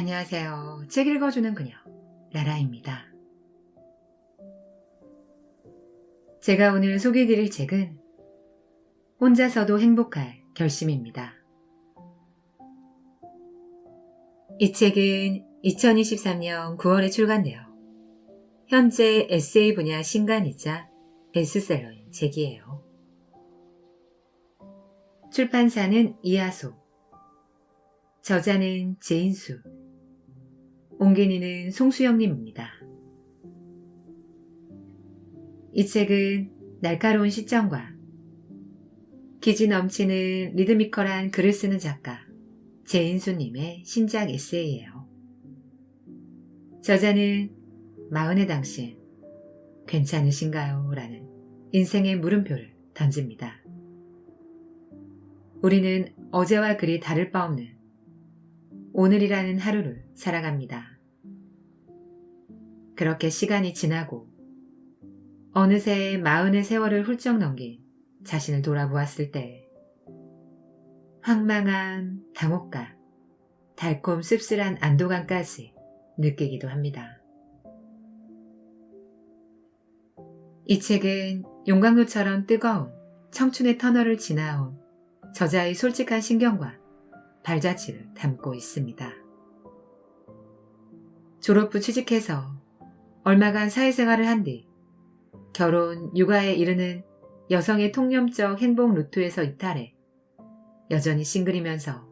안녕하세요. 책 읽어주는 그녀, 라라입니다. 제가 오늘 소개해드릴 책은 혼자서도 행복할 결심입니다. 이 책은 2023년 9월에 출간되어 현재 에세이 분야 신간이자 베스트셀러인 책이에요. 출판사는 이하소, 저자는 제인수, 옹기니는 송수영님입니다. 이 책은 날카로운 시점과 기지 넘치는 리드미컬한 글을 쓰는 작가 제인수님의 신작 에세이예요. 저자는 마흔의 당신 괜찮으신가요? 라는 인생의 물음표를 던집니다. 우리는 어제와 그리 다를 바 없는 오늘이라는 하루를 살아갑니다. 그렇게 시간이 지나고 어느새 마흔의 세월을 훌쩍 넘긴 자신을 돌아보았을 때 황망한 당혹감, 달콤 씁쓸한 안도감까지 느끼기도 합니다. 이 책은 용광로처럼 뜨거운 청춘의 터널을 지나온 저자의 솔직한 신경과 발자취를 담고 있습니다. 졸업 후 취직해서 얼마간 사회생활을 한 뒤 결혼, 육아에 이르는 여성의 통념적 행복 루트에서 이탈해 여전히 싱글이면서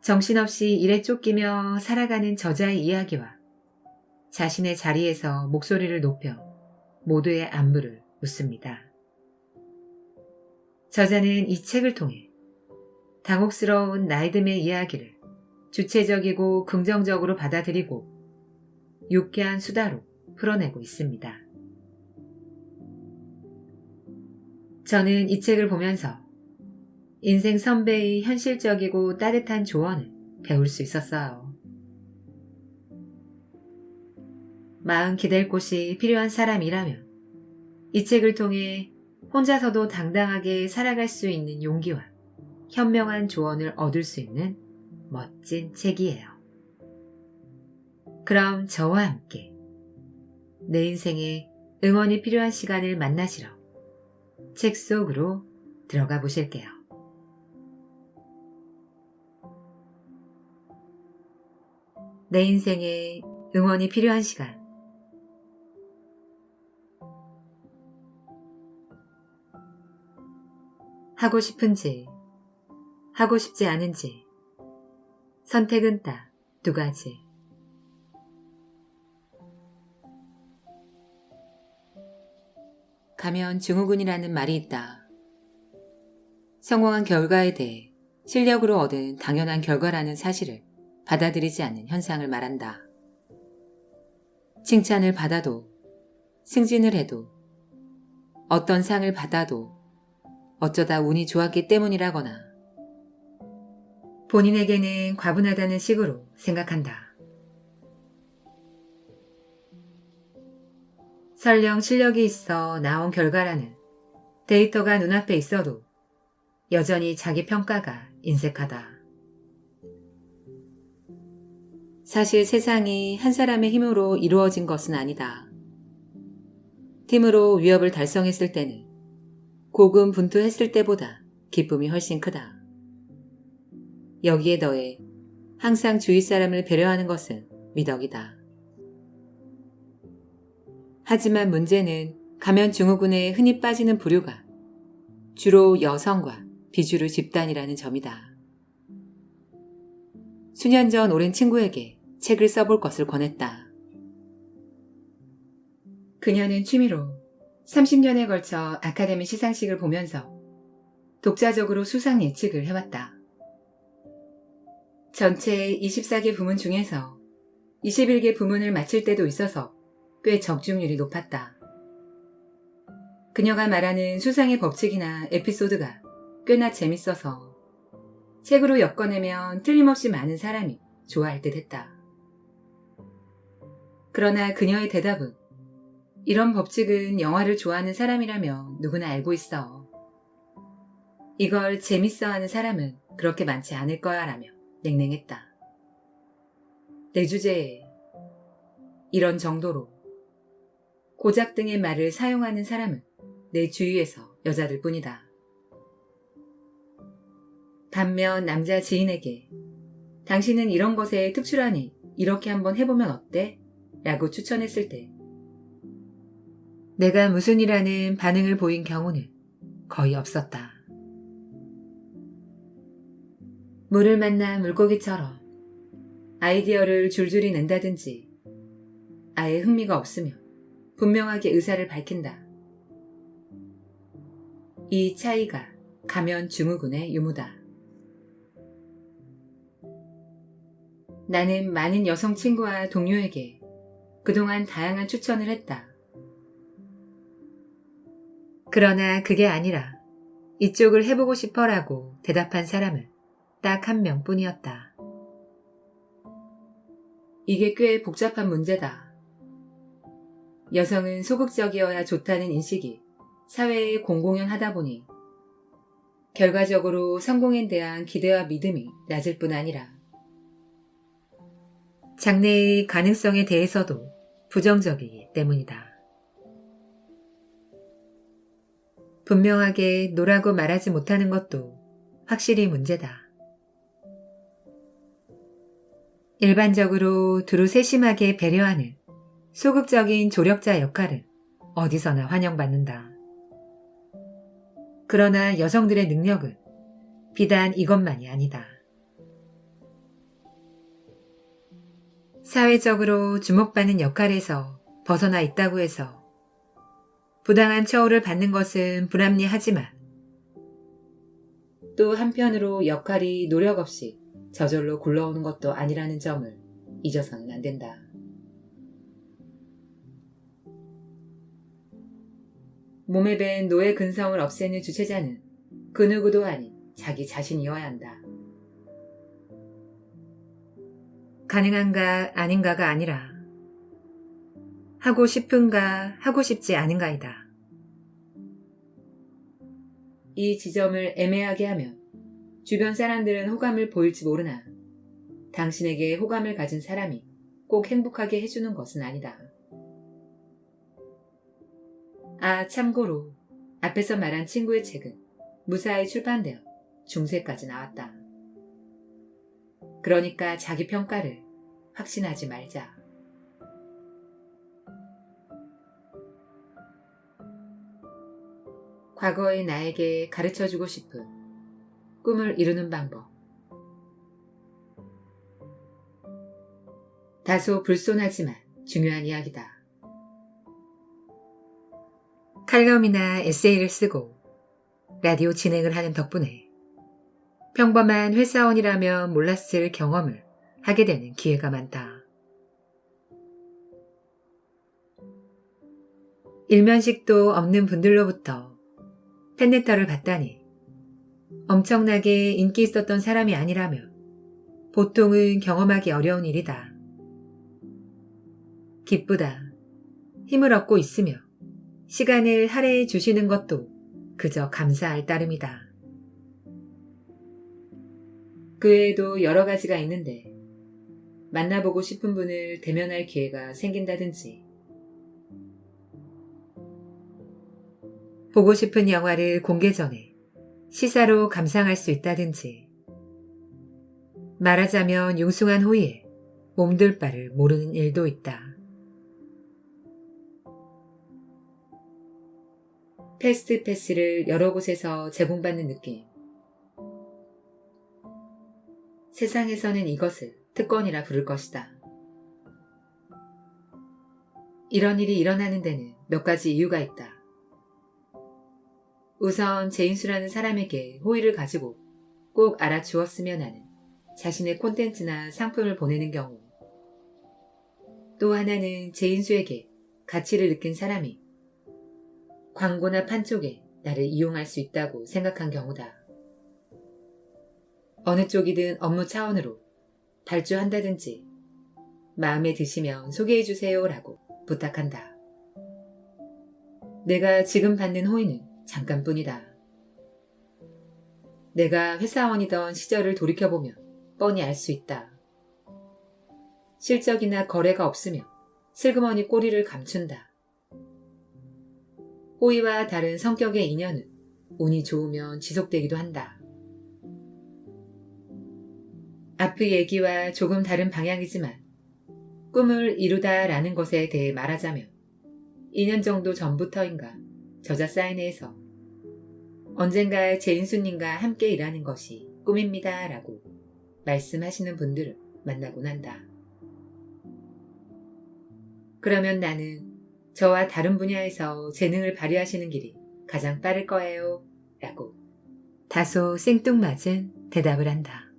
정신없이 일에 쫓기며 살아가는 저자의 이야기와 자신의 자리에서 목소리를 높여 모두의 안부를 묻습니다. 저자는 이 책을 통해 당혹스러운 나이듦의 이야기를 주체적이고 긍정적으로 받아들이고 유쾌한 수다로 풀어내고 있습니다. 저는 이 책을 보면서 인생 선배의 현실적이고 따뜻한 조언을 배울 수 있었어요. 마음 기댈 곳이 필요한 사람이라면 이 책을 통해 혼자서도 당당하게 살아갈 수 있는 용기와 현명한 조언을 얻을 수 있는 멋진 책이에요. 그럼 저와 함께 내 인생에 응원이 필요한 시간을 만나시러 책 속으로 들어가 보실게요. 내 인생에 응원이 필요한 시간. 하고 싶은지 하고 싶지 않은지 선택은 딱 두 가지. 가면 증후군이라는 말이 있다. 성공한 결과에 대해 실력으로 얻은 당연한 결과라는 사실을 받아들이지 않는 현상을 말한다. 칭찬을 받아도, 승진을 해도, 어떤 상을 받아도 어쩌다 운이 좋았기 때문이라거나 본인에게는 과분하다는 식으로 생각한다. 설령 실력이 있어 나온 결과라는 데이터가 눈앞에 있어도 여전히 자기 평가가 인색하다. 사실 세상이 한 사람의 힘으로 이루어진 것은 아니다. 팀으로 위협을 달성했을 때는 고군분투했을 때보다 기쁨이 훨씬 크다. 여기에 더해 항상 주위 사람을 배려하는 것은 미덕이다. 하지만 문제는 가면 증후군에 흔히 빠지는 부류가 주로 여성과 비주류 집단이라는 점이다. 수년 전 오랜 친구에게 책을 써볼 것을 권했다. 그녀는 취미로 30년에 걸쳐 아카데미 시상식을 보면서 독자적으로 수상 예측을 해왔다. 전체 24개 부문 중에서 21개 부문을 마칠 때도 있어서 꽤 적중률이 높았다. 그녀가 말하는 수상의 법칙이나 에피소드가 꽤나 재밌어서 책으로 엮어내면 틀림없이 많은 사람이 좋아할 듯 했다. 그러나 그녀의 대답은 이런 법칙은 영화를 좋아하는 사람이라면 누구나 알고 있어. 이걸 재밌어하는 사람은 그렇게 많지 않을 거야 라며 냉랭했다. 내 주제에 이런 정도로 고작 등의 말을 사용하는 사람은 내 주위에서 여자들 뿐이다. 반면 남자 지인에게 당신은 이런 것에 특출하니 이렇게 한번 해보면 어때? 라고 추천했을 때 내가 무슨 이라는 반응을 보인 경우는 거의 없었다. 물을 만난 물고기처럼 아이디어를 줄줄이 낸다든지 아예 흥미가 없으며 분명하게 의사를 밝힌다. 이 차이가 가면 증후군의 유무다. 나는 많은 여성 친구와 동료에게 그동안 다양한 추천을 했다. 그러나 그게 아니라 이쪽을 해보고 싶어라고 대답한 사람은 딱 한 명뿐이었다. 이게 꽤 복잡한 문제다. 여성은 소극적이어야 좋다는 인식이 사회에 공공연하다 보니 결과적으로 성공에 대한 기대와 믿음이 낮을 뿐 아니라 장래의 가능성에 대해서도 부정적이기 때문이다. 분명하게 노라고 말하지 못하는 것도 확실히 문제다. 일반적으로 두루 세심하게 배려하는 소극적인 조력자 역할은 어디서나 환영받는다. 그러나 여성들의 능력은 비단 이것만이 아니다. 사회적으로 주목받는 역할에서 벗어나 있다고 해서 부당한 처우를 받는 것은 불합리하지만 또 한편으로 역할이 노력 없이 저절로 굴러오는 것도 아니라는 점을 잊어서는 안 된다. 몸에 밴 노예 근성을 없애는 주체자는 그 누구도 아닌 자기 자신이어야 한다. 가능한가 아닌가가 아니라 하고 싶은가 하고 싶지 않은가이다. 이 지점을 애매하게 하면 주변 사람들은 호감을 보일지 모르나 당신에게 호감을 가진 사람이 꼭 행복하게 해주는 것은 아니다. 참고로 앞에서 말한 친구의 책은 무사히 출판되어 중세까지 나왔다. 그러니까 자기 평가를 확신하지 말자. 과거의 나에게 가르쳐주고 싶은 꿈을 이루는 방법. 다소 불손하지만 중요한 이야기다. 칼럼이나 에세이를 쓰고 라디오 진행을 하는 덕분에 평범한 회사원이라면 몰랐을 경험을 하게 되는 기회가 많다. 일면식도 없는 분들로부터 팬레터를 받다니 엄청나게 인기 있었던 사람이 아니라면 보통은 경험하기 어려운 일이다. 기쁘다. 힘을 얻고 있으며 시간을 할애해 주시는 것도 그저 감사할 따름이다. 그 외에도 여러 가지가 있는데 만나보고 싶은 분을 대면할 기회가 생긴다든지 보고 싶은 영화를 공개 전에 시사로 감상할 수 있다든지 말하자면 융숭한 호의에 몸둘 바를 모르는 일도 있다. 패스트 패스를 여러 곳에서 제공받는 느낌. 세상에서는 이것을 특권이라 부를 것이다. 이런 일이 일어나는 데는 몇 가지 이유가 있다. 우선 제인수라는 사람에게 호의를 가지고 꼭 알아주었으면 하는 자신의 콘텐츠나 상품을 보내는 경우, 또 하나는 제인수에게 가치를 느낀 사람이 광고나 판촉에 나를 이용할 수 있다고 생각한 경우다. 어느 쪽이든 업무 차원으로 발주한다든지 마음에 드시면 소개해주세요 라고 부탁한다. 내가 지금 받는 호의는 잠깐뿐이다. 내가 회사원이던 시절을 돌이켜보면 뻔히 알 수 있다. 실적이나 거래가 없으며 슬그머니 꼬리를 감춘다. 호의와 다른 성격의 인연은 운이 좋으면 지속되기도 한다. 앞의 얘기와 조금 다른 방향이지만 꿈을 이루다라는 것에 대해 말하자면 2년 정도 전부터인가 저자 사인회에서 언젠가 제인수님과 함께 일하는 것이 꿈입니다 라고 말씀하시는 분들을 만나곤 한다. 그러면 나는 저와 다른 분야에서 재능을 발휘하시는 길이 가장 빠를 거예요 라고 다소 생뚱맞은 대답을 한다.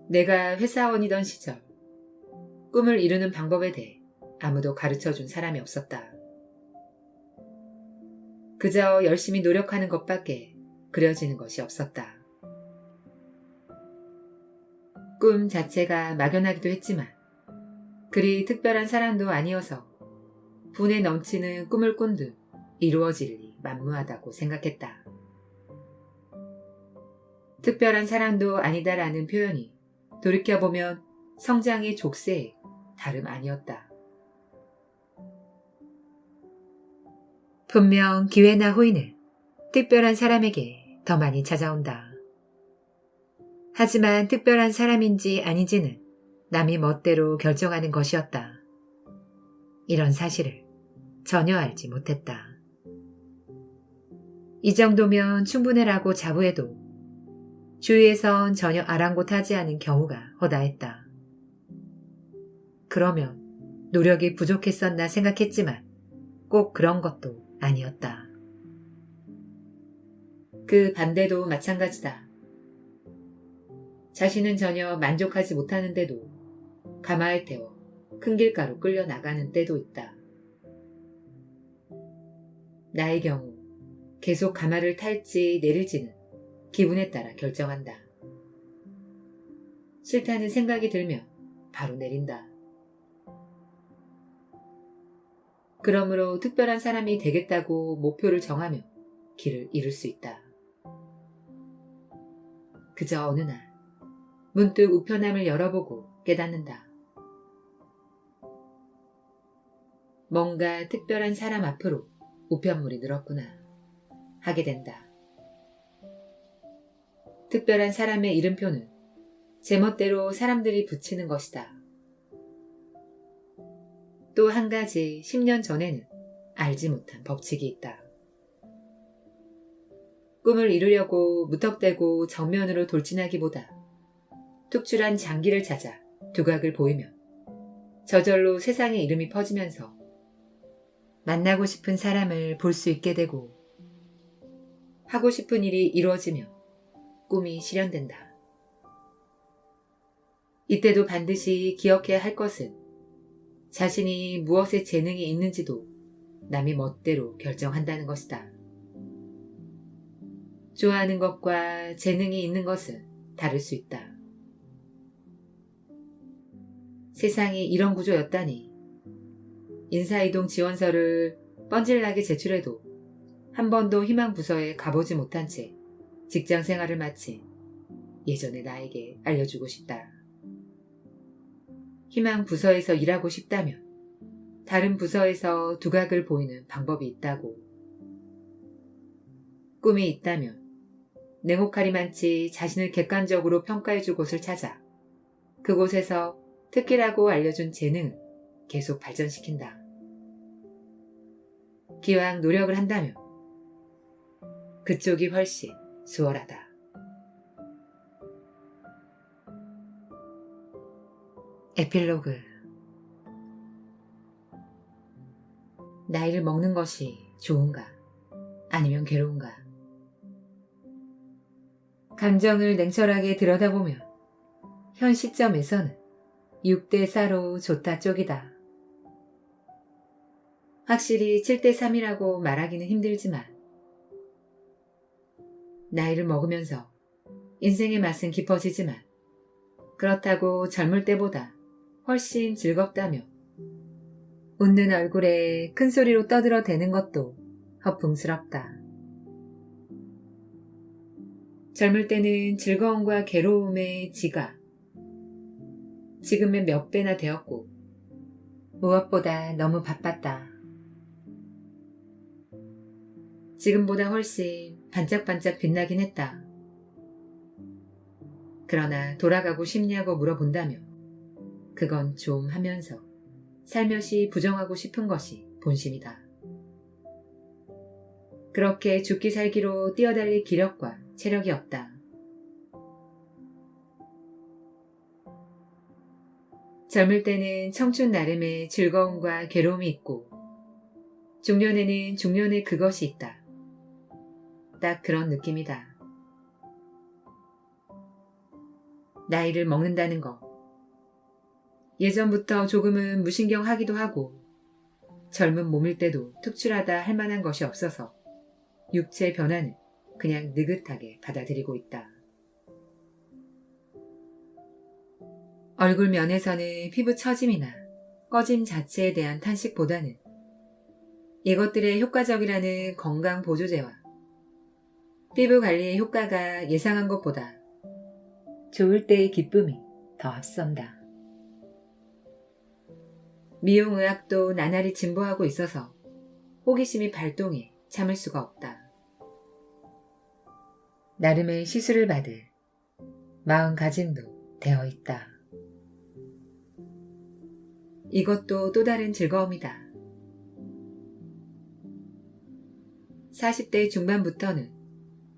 내가 회사원이던 시절 꿈을 이루는 방법에 대해 아무도 가르쳐준 사람이 없었다. 그저 열심히 노력하는 것밖에 그려지는 것이 없었다. 꿈 자체가 막연하기도 했지만 그리 특별한 사람도 아니어서 분에 넘치는 꿈을 꾼 듯 이루어질 리 만무하다고 생각했다. 특별한 사람도 아니다라는 표현이 돌이켜보면 성장의 족쇄에 다름 아니었다. 분명 기회나 호의는 특별한 사람에게 더 많이 찾아온다. 하지만 특별한 사람인지 아닌지는 남이 멋대로 결정하는 것이었다. 이런 사실을 전혀 알지 못했다. 이 정도면 충분해라고 자부해도 주위에선 전혀 아랑곳하지 않은 경우가 허다했다. 그러면 노력이 부족했었나 생각했지만 꼭 그런 것도 아니었다. 그 반대도 마찬가지다. 자신은 전혀 만족하지 못하는데도 가마에 태워 큰 길가로 끌려 나가는 때도 있다. 나의 경우 계속 가마를 탈지 내릴지는 기분에 따라 결정한다. 싫다는 생각이 들면 바로 내린다. 그러므로 특별한 사람이 되겠다고 목표를 정하며 길을 잃을 수 있다. 그저 어느 날 문득 우편함을 열어보고 깨닫는다. 뭔가 특별한 사람 앞으로 우편물이 늘었구나 하게 된다. 특별한 사람의 이름표는 제멋대로 사람들이 붙이는 것이다. 또 한 가지 10년 전에는 알지 못한 법칙이 있다. 꿈을 이루려고 무턱대고 정면으로 돌진하기보다 툭출한 장기를 찾아 두각을 보이면 저절로 세상의 이름이 퍼지면서 만나고 싶은 사람을 볼 수 있게 되고 하고 싶은 일이 이루어지며 꿈이 실현된다. 이때도 반드시 기억해야 할 것은 자신이 무엇에 재능이 있는지도 남이 멋대로 결정한다는 것이다. 좋아하는 것과 재능이 있는 것은 다를 수 있다. 세상이 이런 구조였다니 인사이동 지원서를 뻔질나게 제출해도 한 번도 희망 부서에 가보지 못한 채 직장 생활을 마친 예전의 나에게 알려주고 싶다. 희망 부서에서 일하고 싶다면 다른 부서에서 두각을 보이는 방법이 있다고. 꿈이 있다면 냉혹하리만치 자신을 객관적으로 평가해줄 곳을 찾아 그곳에서 특기라고 알려준 재능을 계속 발전시킨다. 기왕 노력을 한다면 그쪽이 훨씬 수월하다. 에필로그. 나이를 먹는 것이 좋은가? 아니면 괴로운가? 감정을 냉철하게 들여다보면 현 시점에서는 6대 4로 좋다 쪽이다. 확실히 7대 3이라고 말하기는 힘들지만 나이를 먹으면서 인생의 맛은 깊어지지만 그렇다고 젊을 때보다 훨씬 즐겁다며 웃는 얼굴에 큰 소리로 떠들어대는 것도 허풍스럽다. 젊을 때는 즐거움과 괴로움의 지가 지금의 몇 배나 되었고 무엇보다 너무 바빴다. 지금보다 훨씬 반짝반짝 빛나긴 했다. 그러나 돌아가고 싶냐고 물어본다며 그건 좀 하면서 살며시 부정하고 싶은 것이 본심이다. 그렇게 죽기 살기로 뛰어달릴 기력과 체력이 없다. 젊을 때는 청춘 나름의 즐거움과 괴로움이 있고 중년에는 중년의 그것이 있다. 딱 그런 느낌이다. 나이를 먹는다는 거. 예전부터 조금은 무신경하기도 하고 젊은 몸일 때도 특출하다 할 만한 것이 없어서 육체 변화는 그냥 느긋하게 받아들이고 있다. 얼굴 면에서는 피부 처짐이나 꺼짐 자체에 대한 탄식보다는 이것들의 효과적이라는 건강 보조제와 피부 관리의 효과가 예상한 것보다 좋을 때의 기쁨이 더 앞선다. 미용의학도 나날이 진보하고 있어서 호기심이 발동해 참을 수가 없다. 나름의 시술을 받을 마음가짐도 되어 있다. 이것도 또 다른 즐거움이다. 40대 중반부터는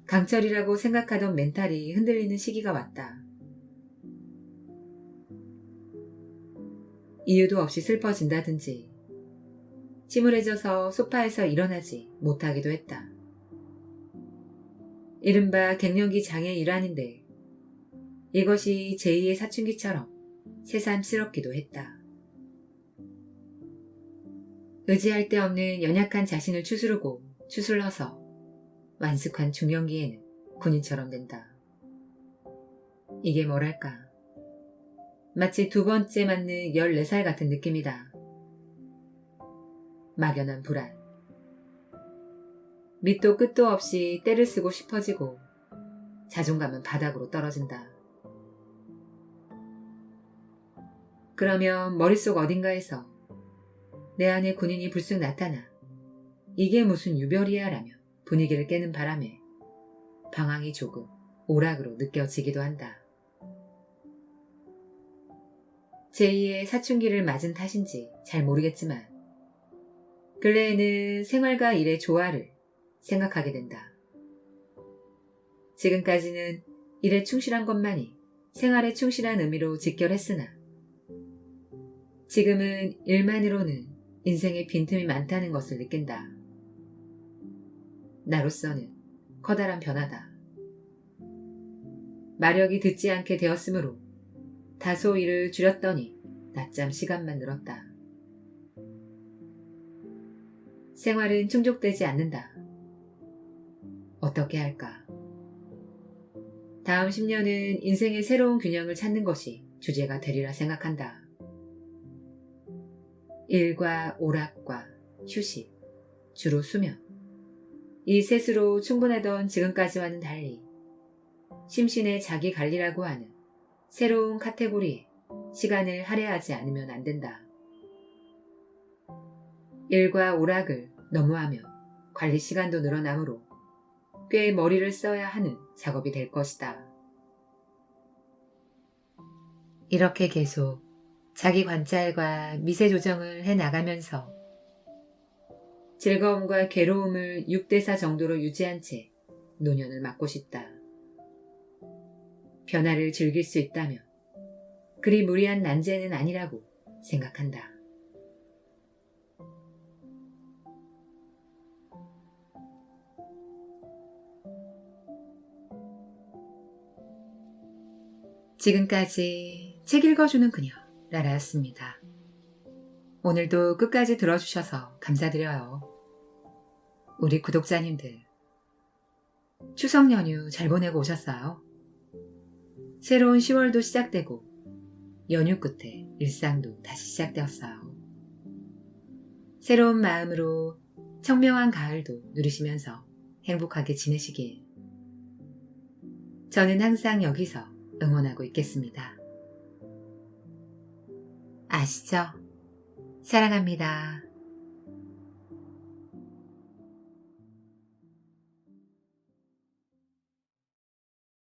강철이라고 생각하던 멘탈이 흔들리는 시기가 왔다. 이유도 없이 슬퍼진다든지 침울해져서 소파에서 일어나지 못하기도 했다. 이른바 갱년기 장애 일환인데 이것이 제2의 사춘기처럼 새삼스럽기도 했다. 의지할 데 없는 연약한 자신을 추스르고 추슬러서 완숙한 중년기에는 군인처럼 된다. 이게 뭐랄까, 마치 두 번째 맞는 14살 같은 느낌이다. 막연한 불안. 밑도 끝도 없이 때를 쓰고 싶어지고 자존감은 바닥으로 떨어진다. 그러면 머릿속 어딘가에서 내 안에 군인이 불쑥 나타나 이게 무슨 유별이야 라며 분위기를 깨는 바람에 방황이 조금 오락으로 느껴지기도 한다. 제2의 사춘기를 맞은 탓인지 잘 모르겠지만 근래에는 생활과 일의 조화를 생각하게 된다. 지금까지는 일에 충실한 것만이 생활에 충실한 의미로 직결했으나 지금은 일만으로는 인생에 빈틈이 많다는 것을 느낀다. 나로서는 커다란 변화다. 마력이 듣지 않게 되었으므로 다소 일을 줄였더니 낮잠 시간만 늘었다. 생활은 충족되지 않는다. 어떻게 할까? 다음 10년은 인생의 새로운 균형을 찾는 것이 주제가 되리라 생각한다. 일과 오락과 휴식, 주로 수면. 이 셋으로 충분하던 지금까지와는 달리 심신의 자기 관리라고 하는 새로운 카테고리에 시간을 할애하지 않으면 안 된다. 일과 오락을 너무하면 관리 시간도 늘어나므로 꽤 머리를 써야 하는 작업이 될 것이다. 이렇게 계속 자기 관찰과 미세 조정을 해나가면서 즐거움과 괴로움을 6대4 정도로 유지한 채 노년을 맞고 싶다. 변화를 즐길 수 있다면 그리 무리한 난제는 아니라고 생각한다. 지금까지 책 읽어주는 그녀 라라였습니다. 오늘도 끝까지 들어주셔서 감사드려요. 우리 구독자님들, 추석 연휴 잘 보내고 오셨어요? 새로운 10월도 시작되고 연휴 끝에 일상도 다시 시작되었어요. 새로운 마음으로 청명한 가을도 누리시면서 행복하게 지내시길. 저는 항상 여기서 응원하고 있겠습니다. 아시죠? 사랑합니다.